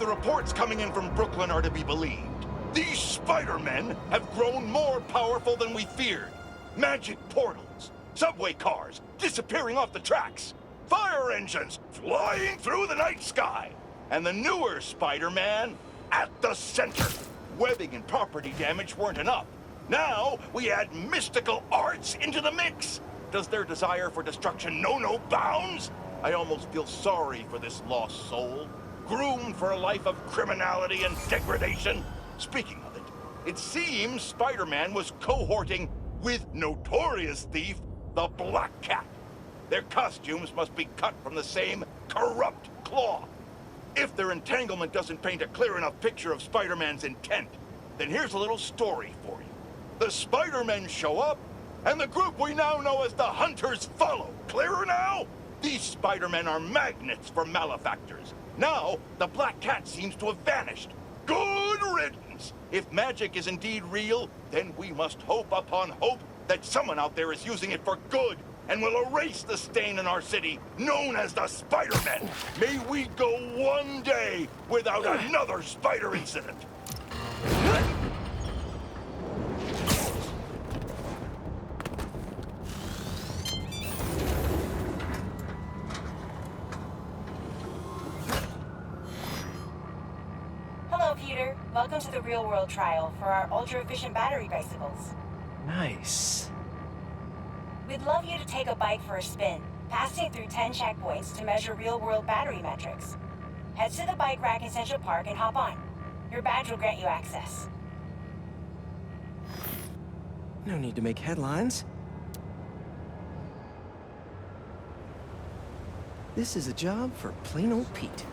the reports coming in from Brooklyn are to be believed, these Spider-Men have grown more powerful than we feared. Magic portals, subway cars disappearing off the tracks, fire engines flying through the night sky, and the newer Spider-Man at the center. Webbing and property damage weren't enough. Now we add mystical arts into the mix. Does their desire for destruction know no bounds? I almost feel sorry for this lost soul, groomed for a life of criminality and degradation. Speaking of it, it seems Spider-Man was cohorting with notorious thief, the Black Cat. Their costumes must be cut from the same corrupt cloth. If their entanglement doesn't paint a clear enough picture of Spider-Man's intent, then here's a little story for you. The Spider-Men show up, and the group we now know as the Hunters follow. Clearer now? These Spider-Men are magnets for malefactors. Now, the Black Cat seems to have vanished. Good riddance! If magic is indeed real, then we must hope upon hope that someone out there is using it for good and will erase the stain in our city known as the Spider-Men. May we go one day without another spider incident. Hello, Peter. Welcome to the real-world trial for our ultra-efficient battery bicycles. Nice. We'd love you to take a bike for a spin, passing through 10 checkpoints to measure real-world battery metrics. Head to the bike rack in Central Park and hop on. Your badge will grant you access. No need to make headlines. This is a job for plain old Pete.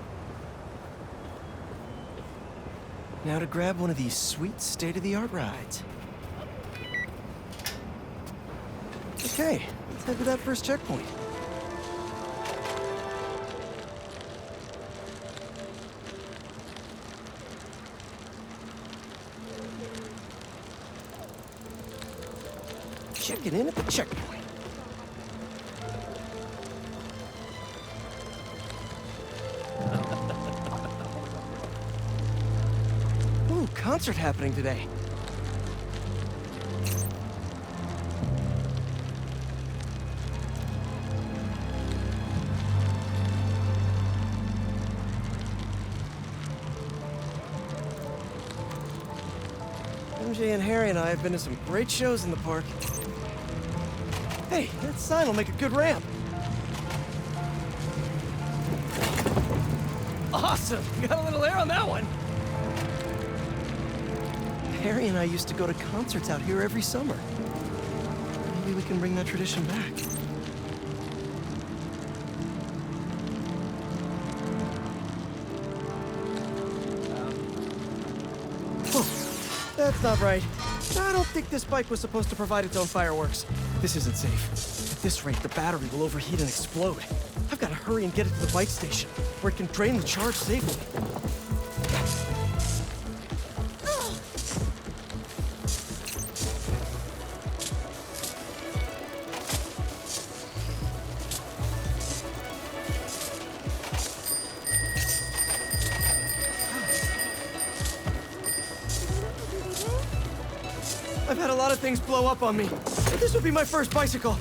Now to grab one of these sweet state-of-the-art rides. Okay, let's head to that first checkpoint. Checking in at the checkpoint. Ooh, concert happening today. MJ and Harry and I have been to some great shows in the park. Hey, that sign will make a good ramp. Awesome! Got a little air on that one. Harry and I used to go to concerts out here every summer. Maybe we can bring that tradition back. That's not right. I don't think this bike was supposed to provide its own fireworks. This isn't safe. At this rate, the battery will overheat and explode. I've got to hurry and get it to the bike station, where it can drain the charge safely. I've had a lot of things blow up on me, but this would be my first bicycle.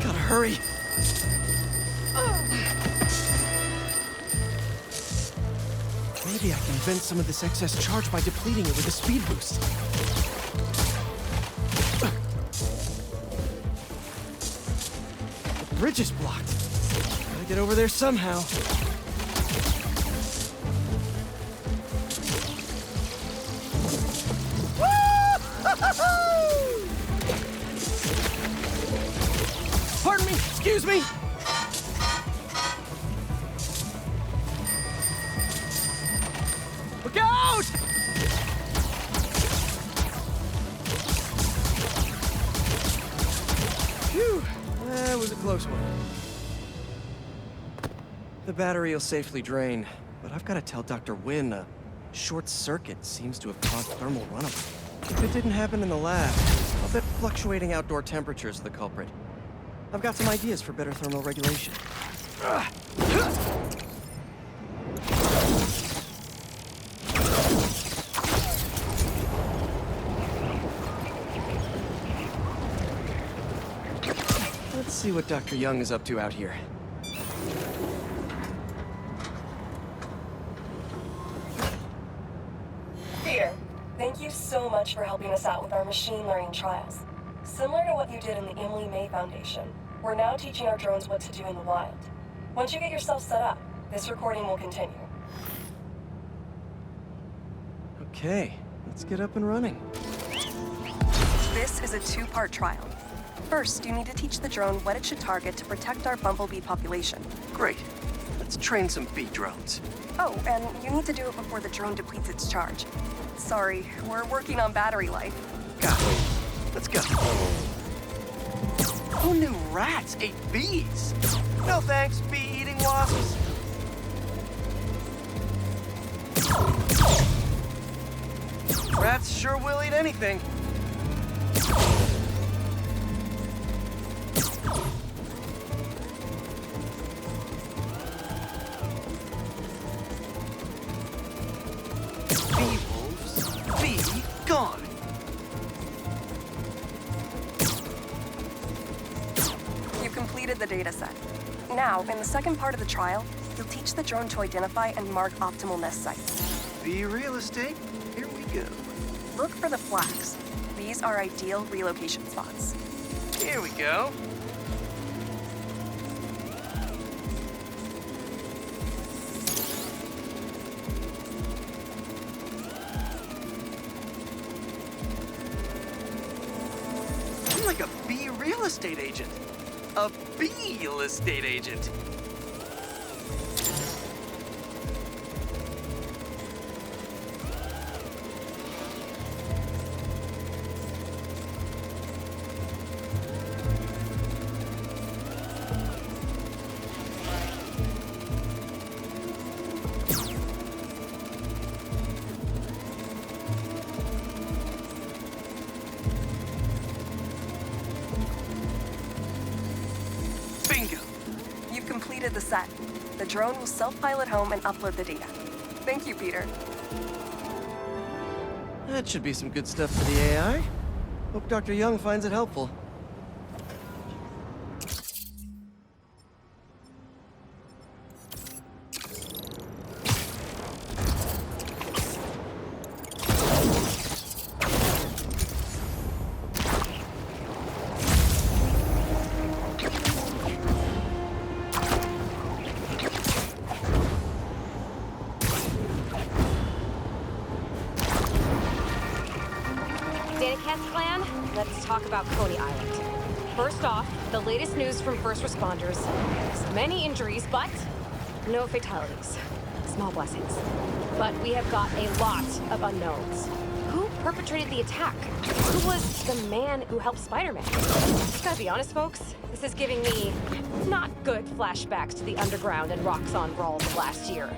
Gotta hurry. Maybe I can vent some of this excess charge by depleting it with a speed boost. Bridge is blocked. Gotta get over there somehow. Pardon me, excuse me. Look out! Phew. That was a close one. The battery will safely drain, but I've got to tell Dr. Wynn a short circuit seems to have caused thermal runaway. If it didn't happen in the lab, I'll bet fluctuating outdoor temperatures are the culprit. I've got some ideas for better thermal regulation. Let's see what Dr. Young is up to out here. Peter, thank you so much for helping us out with our machine learning trials. Similar to what you did in the Emily May Foundation, we're now teaching our drones what to do in the wild. Once you get yourself set up, this recording will continue. Okay, let's get up and running. This is a two-part trial. First, you need to teach the drone what it should target to protect our bumblebee population. Great. Let's train some bee drones. Oh, and you need to do it before the drone depletes its charge. Sorry, we're working on battery life. Got it. Let's go. Who knew rats ate bees? No thanks, bee-eating wasps. Rats sure will eat anything. Bee wolves, bee gone. You've completed the data set. Now, in the second part of the trial, you'll teach the drone to identify and mark optimal nest sites. Bee real estate, here we go. Look for the flags. These are ideal relocation spots. Here we go. I'm like a bee real estate agent. A bee real estate agent. Bingo. You've completed the set. The drone will self-pilot home and upload the data. Thank you, Peter. That should be some good stuff for the AI. Hope Dr. Young finds it helpful. Daniketh clan, let's talk about Coney Island. First off, the latest news from first responders. Many injuries, but no fatalities. Small blessings. But we have got a lot of unknowns. Who perpetrated the attack? Who was the man who helped Spider-Man? Gotta be honest, folks, this is giving me not good flashbacks to the underground and Roxxon brawls of last year.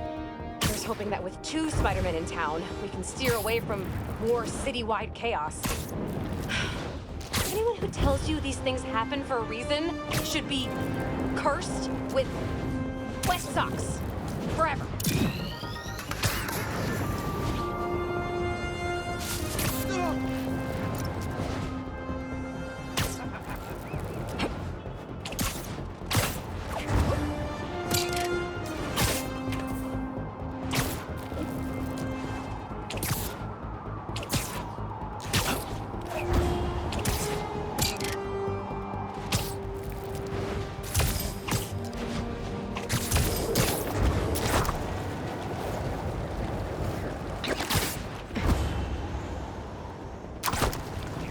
Here's hoping that with 2 Spider-Men in town, we can steer away from more citywide chaos. Anyone who tells you these things happen for a reason should be cursed with wet socks forever.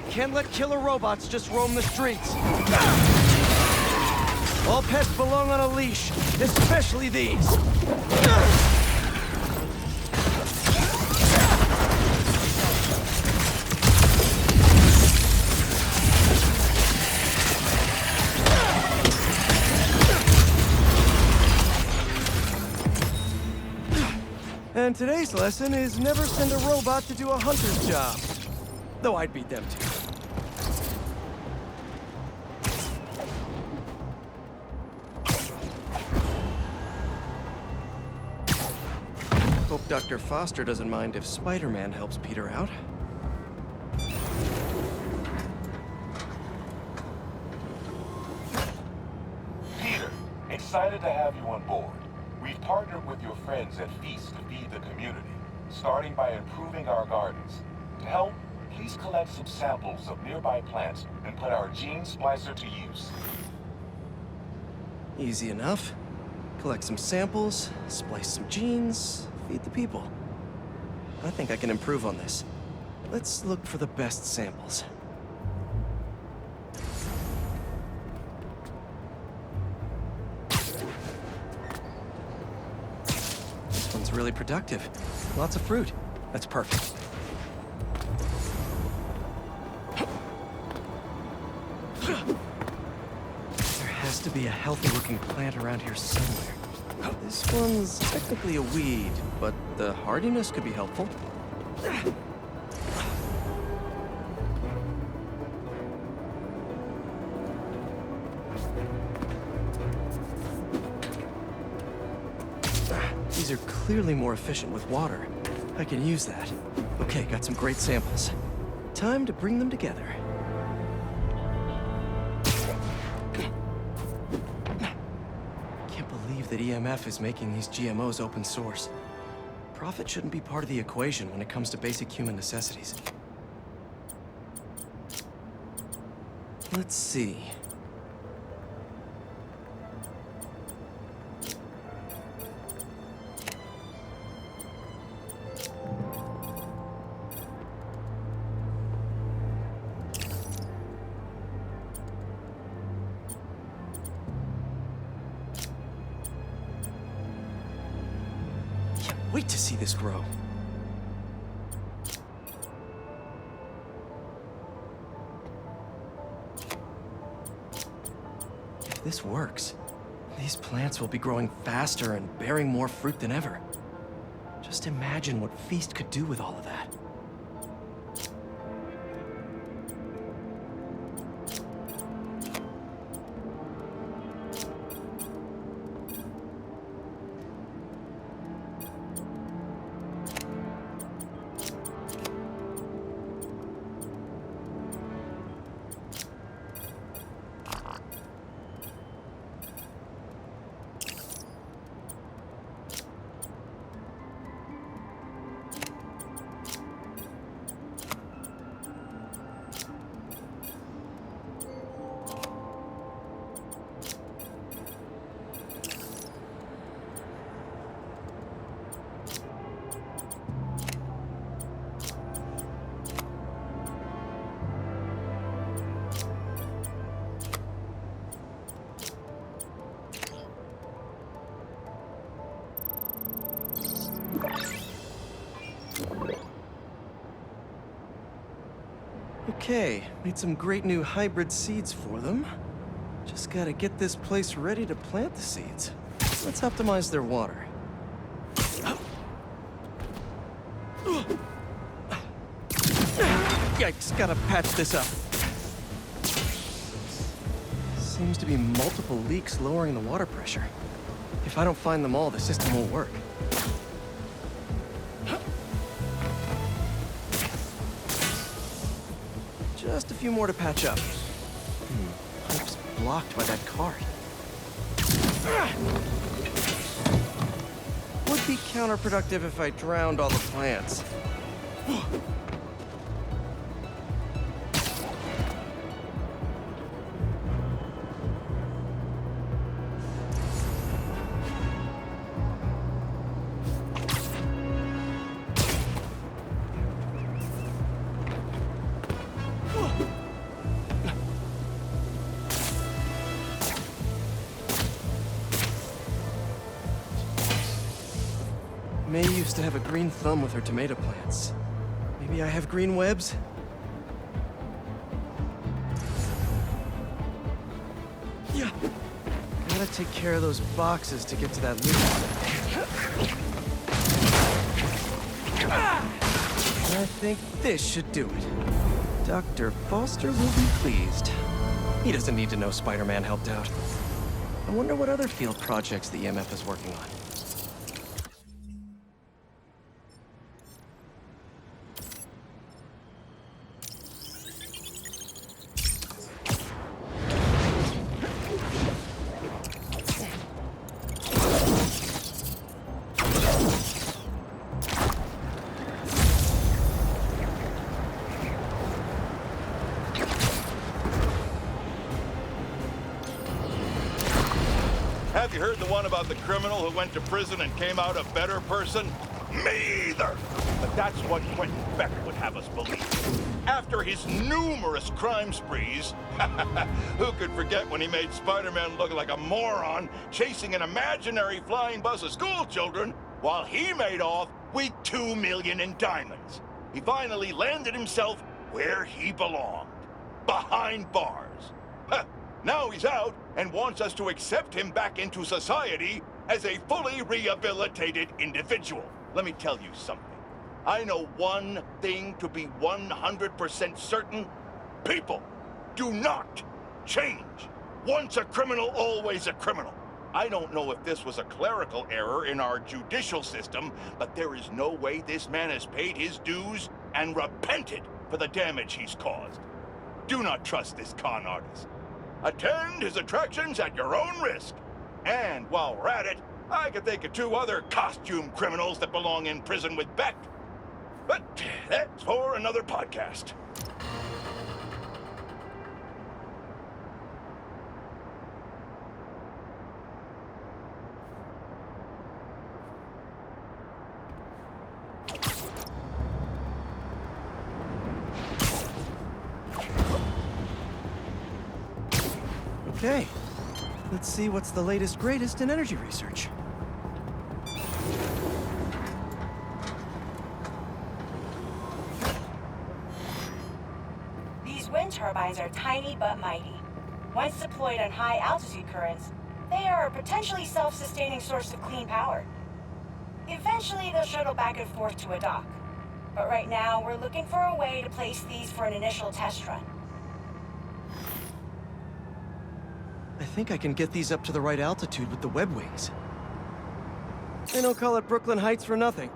Can't let killer robots just roam the streets. All pets belong on a leash, especially these. And today's lesson is never send a robot to do a hunter's job. Though I'd beat them too. Hope Dr. Foster doesn't mind if Spider-Man helps Peter out. Peter, excited to have you on board. We've partnered with your friends at Feast to feed the community, starting by improving our gardens. To help, please collect some samples of nearby plants and put our gene splicer to use. Easy enough. Collect some samples, splice some genes, feed the people. I think I can improve on this. Let's look for the best samples. This one's really productive. Lots of fruit. That's perfect. There has to be a healthy-looking plant around here somewhere. This one's technically a weed, but the hardiness could be helpful. These are clearly more efficient with water. I can use that. Okay, got some great samples. Time to bring them together. Can't believe that EMF is making these GMOs open source. Profit shouldn't be part of the equation when it comes to basic human necessities. Let's see. Wait to see this grow. If this works, these plants will be growing faster and bearing more fruit than ever. Just imagine what Feast could do with all of that. Okay, made some great new hybrid seeds for them. Just gotta get this place ready to plant the seeds. Let's optimize their water. Yikes, gotta patch this up. Seems to be multiple leaks lowering the water pressure. If I don't find them all, the system won't work. Just a few more to patch up. Pipe's blocked by that cart. Would be counterproductive if I drowned all the plants. May used to have a green thumb with her tomato plants. Maybe I have green webs? Yeah. Gotta take care of those boxes to get to that loop. I think this should do it. Dr. Foster will be pleased. He doesn't need to know Spider-Man helped out. I wonder what other field projects the EMF is working on. Have you heard the one about the criminal who went to prison and came out a better person? Me either! But that's what Quentin Beck would have us believe. After his numerous crime sprees, who could forget when he made Spider-Man look like a moron chasing an imaginary flying bus of school children while he made off with $2 million in diamonds? He finally landed himself where he belonged, behind bars. Now he's out and wants us to accept him back into society as a fully rehabilitated individual. Let me tell you something. I know one thing to be 100% certain. People do not change. Once a criminal, always a criminal. I don't know if this was a clerical error in our judicial system, but there is no way this man has paid his dues and repented for the damage he's caused. Do not trust this con artist. Attend his attractions at your own risk. And while we're at it, I could think of 2 other costume criminals that belong in prison with Beck. But that's for another podcast. Okay, let's see what's the latest greatest in energy research. These wind turbines are tiny but mighty. Once deployed on high altitude currents, they are a potentially self-sustaining source of clean power. Eventually, they'll shuttle back and forth to a dock. But right now, we're looking for a way to place these for an initial test run. I think I can get these up to the right altitude with the web wings. They don't call it Brooklyn Heights for nothing.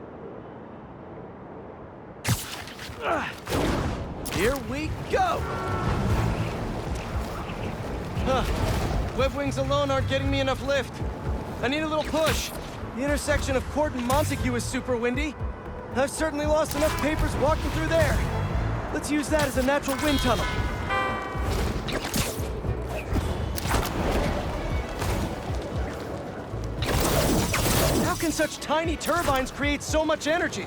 Here we go! Web wings alone aren't getting me enough lift. I need a little push. The intersection of Court and Montague is super windy. I've certainly lost enough papers walking through there. Let's use that as a natural wind tunnel. How can such tiny turbines create so much energy?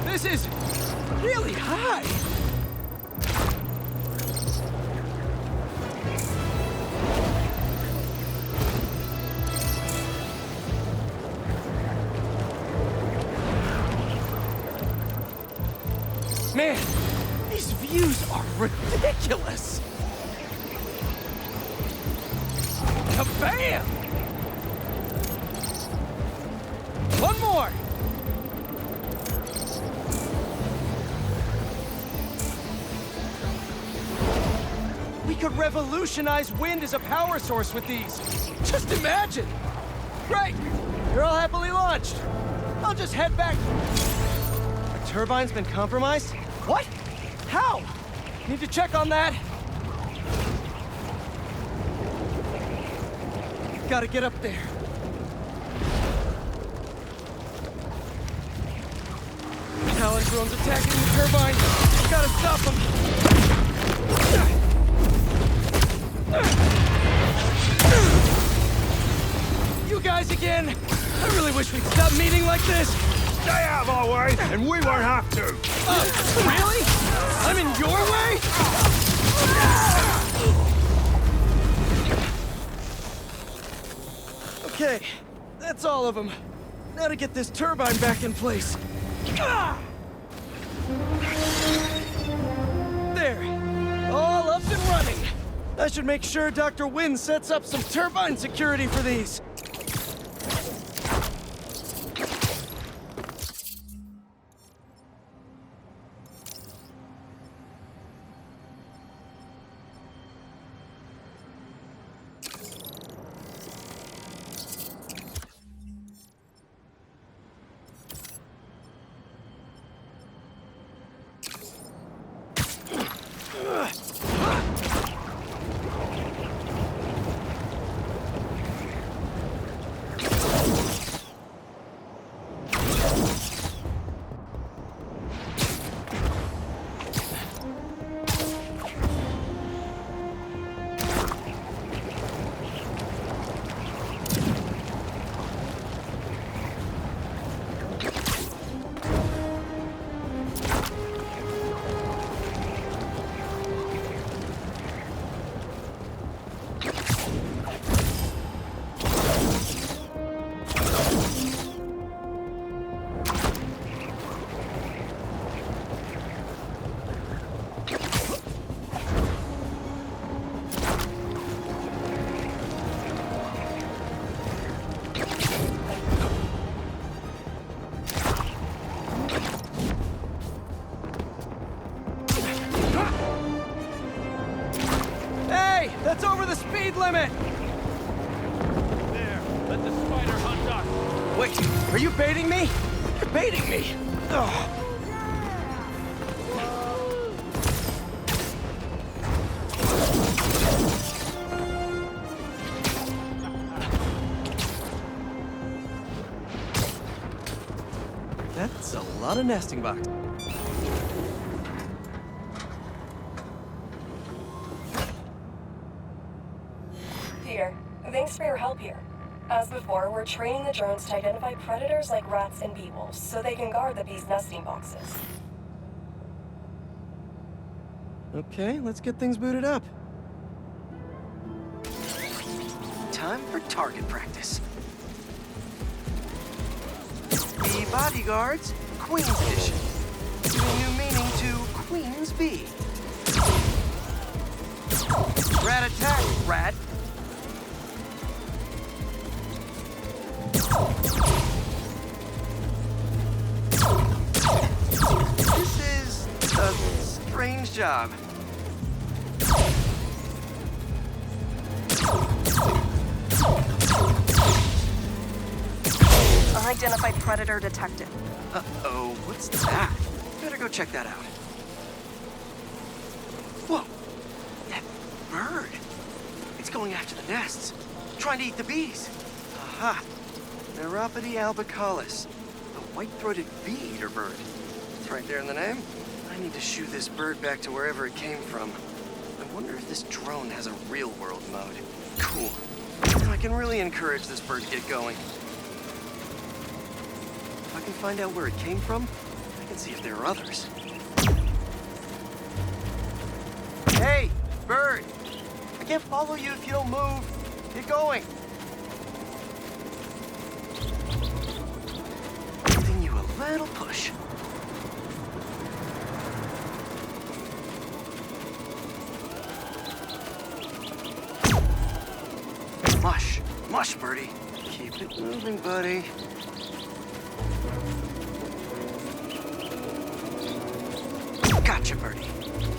This is really high! Man, these views are ridiculous! Kabam! One more! We could revolutionize wind as a power source with these. Just imagine! Great! You're all happily launched. I'll just head back. The turbine's been compromised? What? How? Need to check on that. Gotta get up there. Talon drones attacking the turbine. Gotta stop them. You guys again? I really wish we'd stop meeting like this. Stay out of our way, and we won't have to. Really? I'm in your way? Okay, that's all of them. Now to get this turbine back in place. There, all up and running. I should make sure Dr. Wynn sets up some turbine security for these. That's over the speed limit! There, let the spider hunt us. Wait, are you baiting me? You're baiting me! Ugh. That's a lot of nesting boxes. Peter, thanks for your help here. As before, we're training the drones to identify predators like rats and bee wolves, so they can guard the bees' nesting boxes. Okay, let's get things booted up. Time for target practice. Bee bodyguards, Queen's Edition. Giving new meaning to Queen's Bee. Rat attack, rat. This is a strange job. Unidentified predator detected. Uh-oh, what's that? Better go check that out. Whoa! That bird! It's going after the nests, trying to eat the bees. Aha! Neuropody albicollis, the white-throated bee-eater bird. It's right there in the name. I need to shoo this bird back to wherever it came from. I wonder if this drone has a real-world mode. Cool. Now I can really encourage this bird to get going. If I can find out where it came from, I can see if there are others. Hey, bird! I can't follow you if you don't move. Get going. Giving you a little push. Mush. Mush, birdie. Keep it moving, buddy. Gotcha, birdie.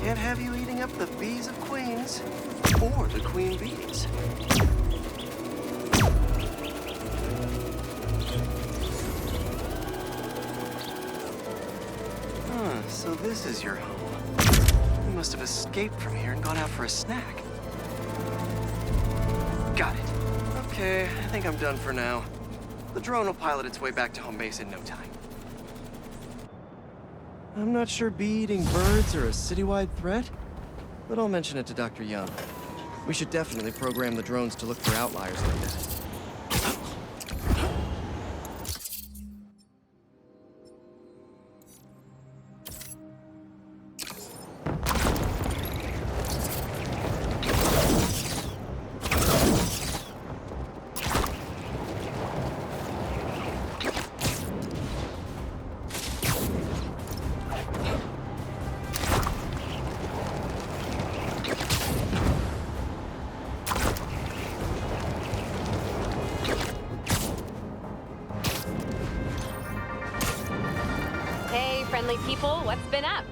Can't have you eating up the bees of queens, or the queen bees. So this is your home. You must have escaped from here and gone out for a snack. Got it. Okay, I think I'm done for now. The drone will pilot its way back to home base in no time. I'm not sure bee-eating birds are a citywide threat, but I'll mention it to Dr. Young. We should definitely program the drones to look for outliers like that. people, what's been up?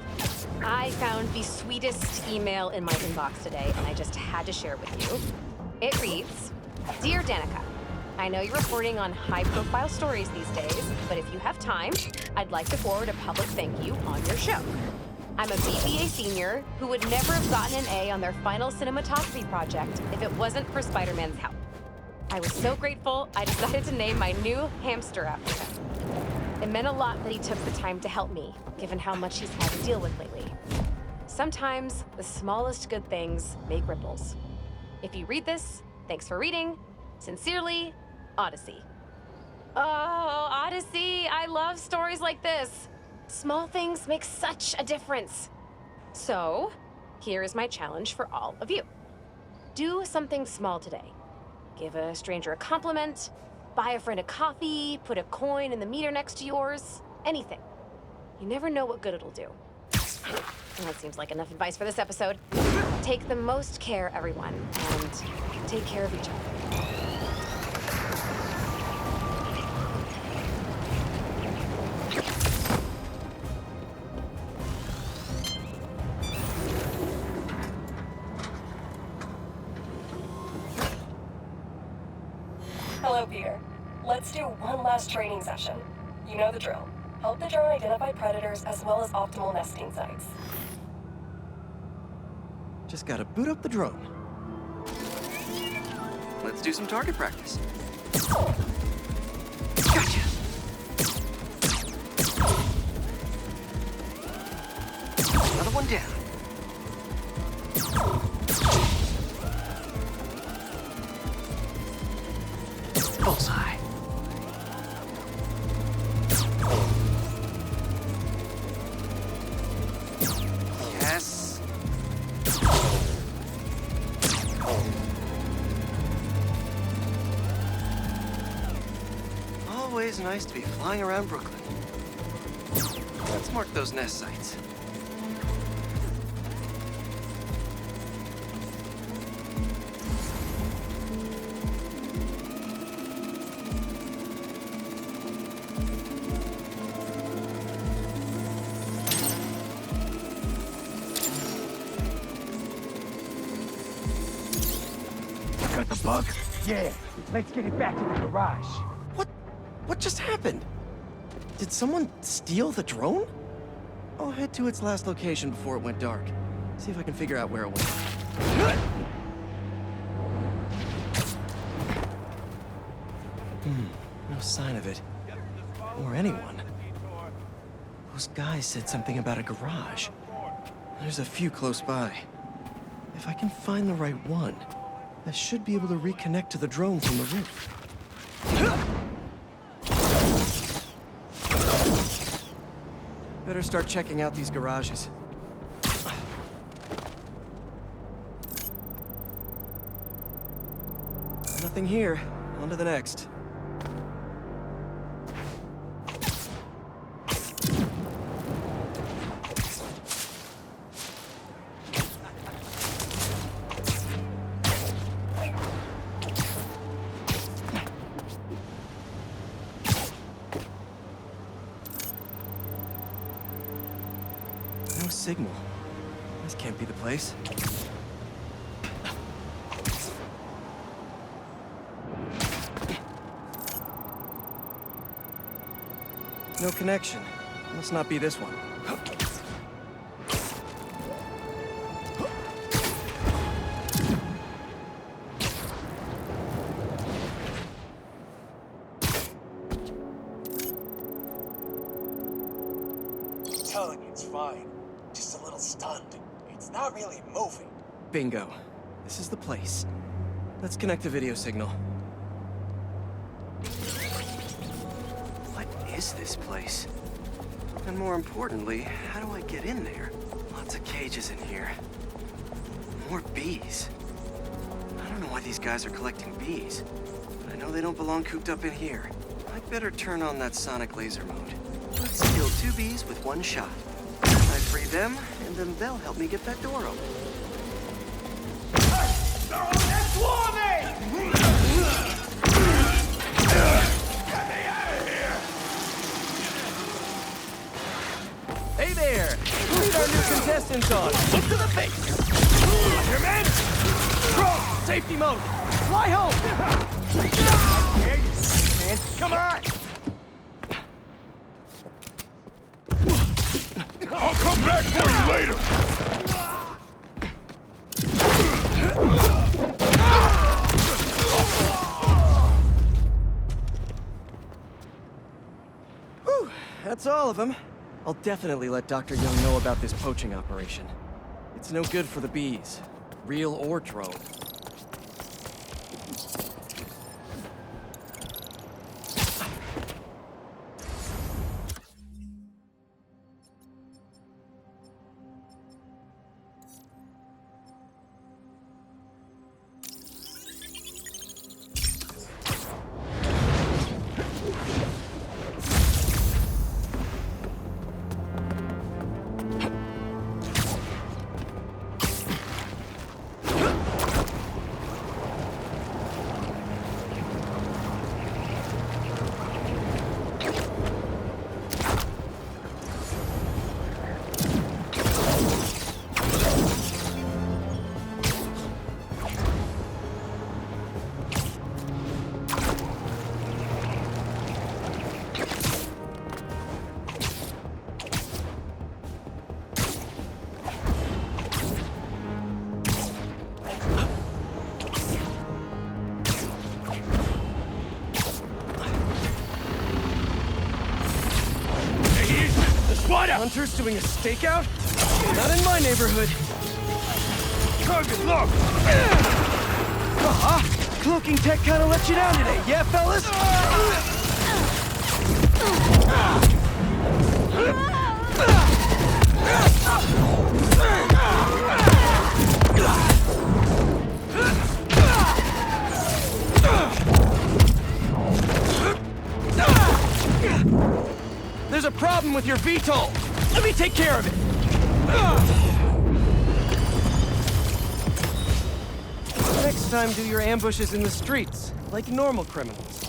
I found the sweetest email in my inbox today, and I just had to share it with you. It reads, Dear Danica, I know you're reporting on high-profile stories these days, but if you have time, I'd like to forward a public thank you on your show. I'm a BBA senior who would never have gotten an A on their final cinematography project if it wasn't for Spider-Man's help. I was so grateful, I decided to name my new hamster after him. It meant a lot that he took the time to help me, given how much he's had to deal with lately. Sometimes, the smallest good things make ripples. If you read this, thanks for reading. Sincerely, Odyssey. Oh, Odyssey, I love stories like this. Small things make such a difference. So, here is my challenge for all of you. Do something small today. Give a stranger a compliment, buy a friend a coffee, put a coin in the meter next to yours, anything. You never know what good it'll do. Well, that seems like enough advice for this episode. Take the most care, everyone, and take care of each other. Hello, Peter. Let's do one last training session. You know the drill. Help the drone identify predators as well as optimal nesting sites. Just gotta boot up the drone. Let's do some target practice. Gotcha! Another one down. Bullseye. Yes. Always nice to be flying around Brooklyn. Let's mark those nest sites. Got the bug? Yeah. Let's get it back to the garage. What just happened? Did someone steal the drone? I'll head to its last location before it went dark. See if I can figure out where it went. No sign of it. Or anyone. Those guys said something about a garage. There's a few close by. If I can find the right one, I should be able to reconnect to the drone from the roof. Better start checking out these garages. Nothing here. On to the next. No signal. This can't be the place. No connection. Must not be this one. Telling you it's fine. Just a little stunned. It's not really moving. Bingo. This is the place. Let's connect the video signal. What is this place? And more importantly, how do I get in there? Lots of cages in here. More bees. I don't know why these guys are collecting bees, but I know they don't belong cooped up in here. I'd better turn on that sonic laser mode. Let's kill 2 bees with 1 shot. I free them, and then they'll help me get that door open. Hey on. Look to the base. Your man. Drone, safety mode. Fly home. There you go, man. Come on. I'll come back for you later! Whew, that's all of them. I'll definitely let Dr. Young know about this poaching operation. It's no good for the bees, real or drone. Hunters doing a stakeout? Not in my neighborhood. Target locked! Cloaking tech kinda let you down today, yeah, fellas? There's a problem with your VTOL. Let me take care of it. Next time, do your ambushes in the streets, like normal criminals.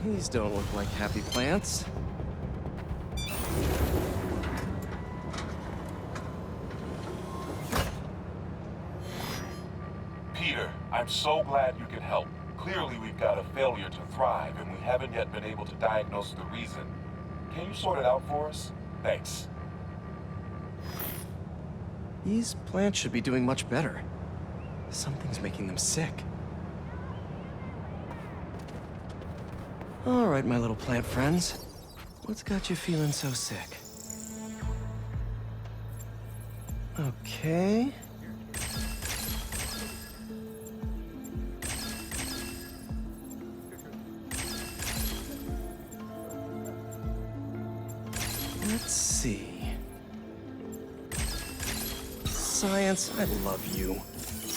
These don't look like happy plants. Peter, I'm so glad you can help. Clearly we've got a failure to thrive, and we haven't yet been able to diagnose the reason. Can you sort it out for us? Thanks. These plants should be doing much better. Something's making them sick. All right, my little plant friends. What's got you feeling so sick? Okay. Let's see. Science, I love you.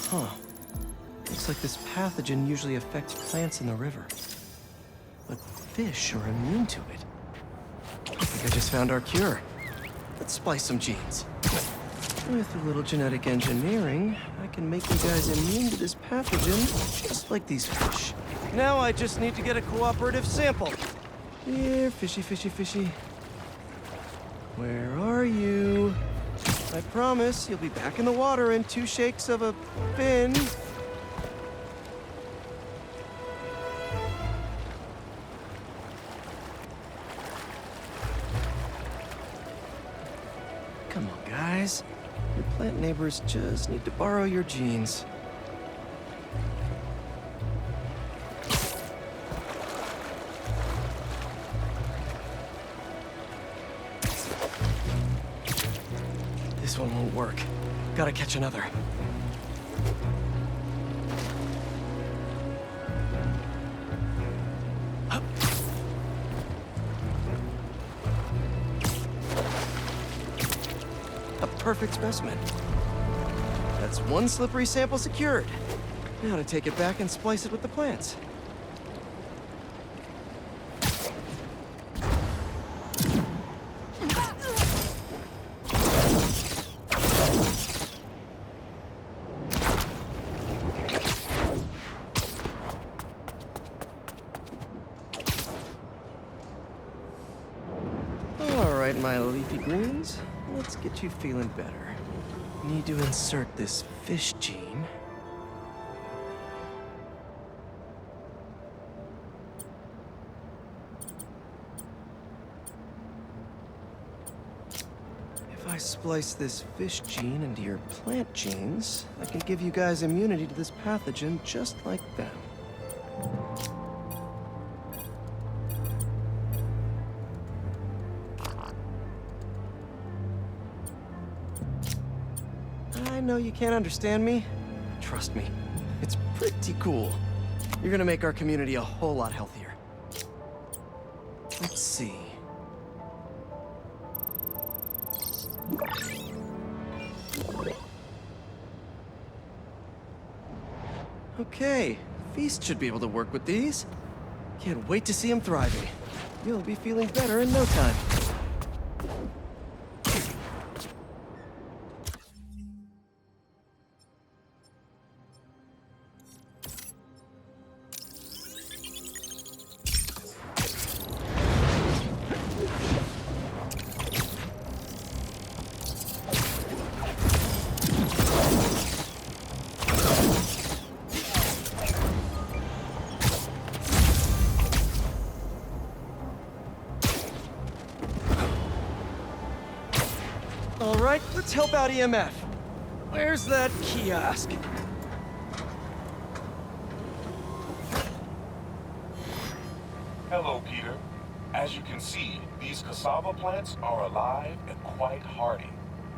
Huh. Looks like this pathogen usually affects plants in the river. But fish are immune to it. I think I just found our cure. Let's splice some genes. With a little genetic engineering, I can make you guys immune to this pathogen, just like these fish. Now I just need to get a cooperative sample. Here, fishy, fishy, fishy. Where are you? I promise you'll be back in the water in 2 shakes of a fin. Come on, guys. Your plant neighbors just need to borrow your genes. This one won't work. Gotta catch another. Hup. A perfect specimen. That's 1 slippery sample secured. Now to take it back and splice it with the plants. my leafy greens. Let's get you feeling better. Need to insert this fish gene. If I splice this fish gene into your plant genes, I can give you guys immunity to this pathogen just like them. I know you can't understand me. Trust me, it's pretty cool. You're gonna make our community a whole lot healthier. Let's see. Okay, Feast should be able to work with these. Can't wait to see him thriving. You'll be feeling better in no time. All right, let's help out EMF. Where's that kiosk? Hello, Peter. As you can see, these cassava plants are alive and quite hardy,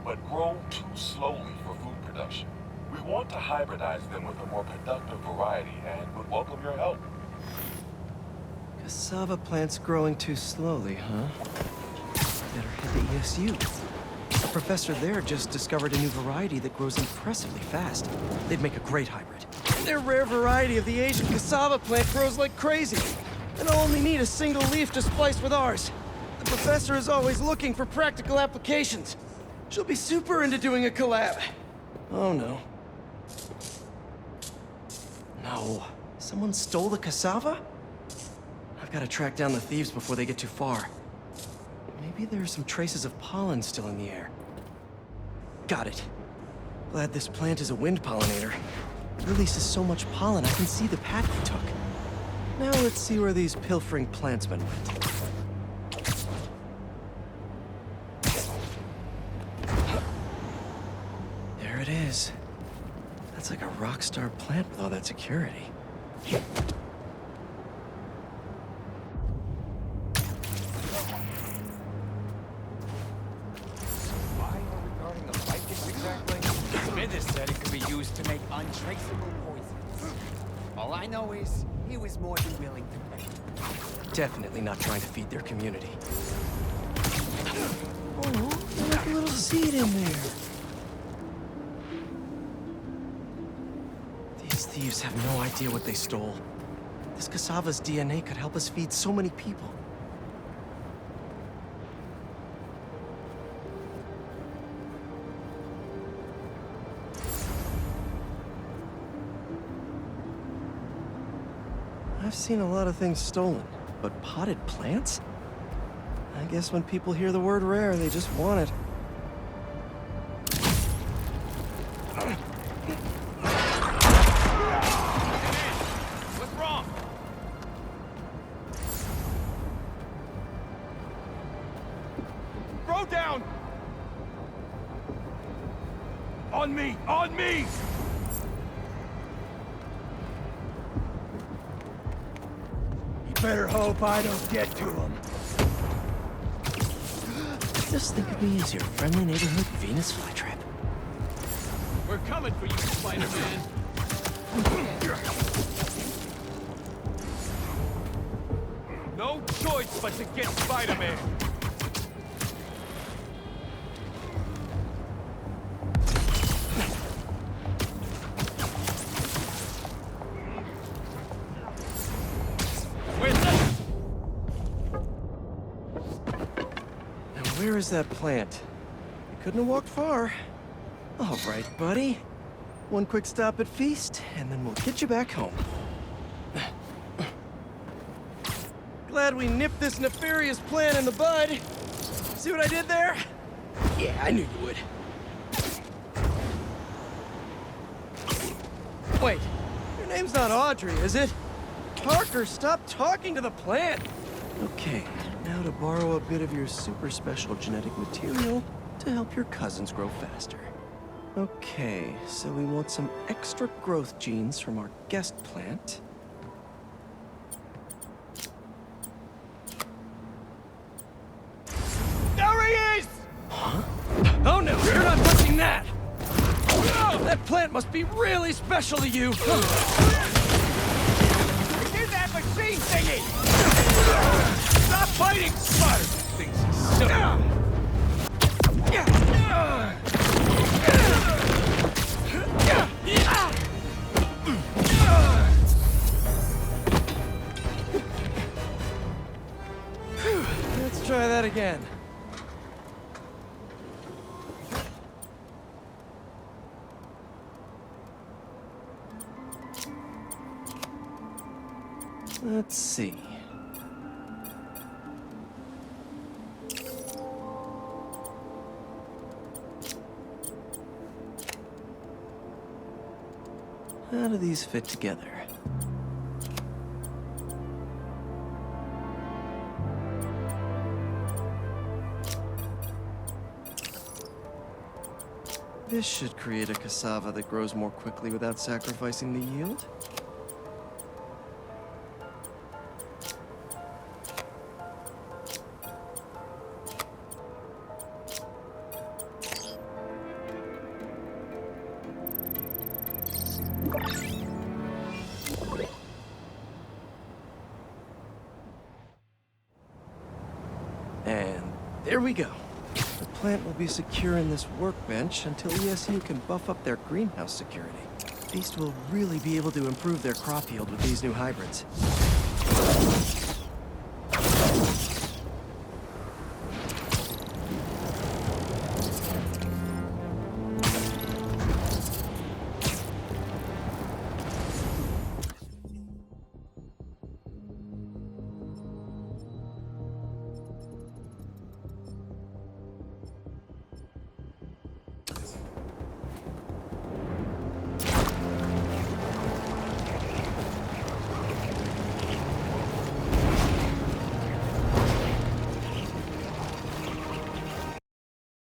but grow too slowly for food production. We want to hybridize them with a more productive variety and would welcome your help. Cassava plants growing too slowly, huh? Better hit the ESU. The professor there just discovered a new variety that grows impressively fast. They'd make a great hybrid. Their rare variety of the Asian cassava plant grows like crazy. And I'll only need a single leaf to splice with ours. The professor is always looking for practical applications. She'll be super into doing a collab. Oh no. No. Someone stole the cassava? I've got to track down the thieves before they get too far. Maybe there are some traces of pollen still in the air. Got it. Glad this plant is a wind pollinator. It releases so much pollen I can see the path it took. Now let's see where these pilfering plantsmen went. There it is. That's like a rock star plant with all that security. Smithers said it could be used to make untraceable poisons. All I know is he was more than willing to pay. Definitely not trying to feed their community. Oh, there's like a little seed in there. These thieves have no idea what they stole. This cassava's DNA could help us feed so many people. I've seen a lot of things stolen, but potted plants? I guess when people hear the word rare, they just want it. What's wrong? Throw down! On me! On me! Better hope I don't get to him. Just think of me as your friendly neighborhood Venus flytrap. We're coming for you, Spider-Man. No choice but to get Spider-Man. Where is that plant? You couldn't have walked far. All right, buddy. One quick stop at Feast, and then we'll get you back home. Glad we nipped this nefarious plan in the bud. See what I did there? Yeah, I knew you would. Wait, your name's not Audrey, is it? Parker, stop talking to the plant! Okay, now to borrow a bit of your super special genetic material to help your cousins grow faster. Okay, so we want some extra growth genes from our guest plant. There he is! Huh? Oh no, you're not touching that! That plant must be really special to you! Get that machine thingy! Stop fighting, Spider! Thinks he's silly. Let's try that again. Let's see. How do these fit together? This should create a cassava that grows more quickly without sacrificing the yield. And there we go. The plant will be secure in this workbench until ESU can buff up their greenhouse security. Feast will really be able to improve their crop yield with these new hybrids.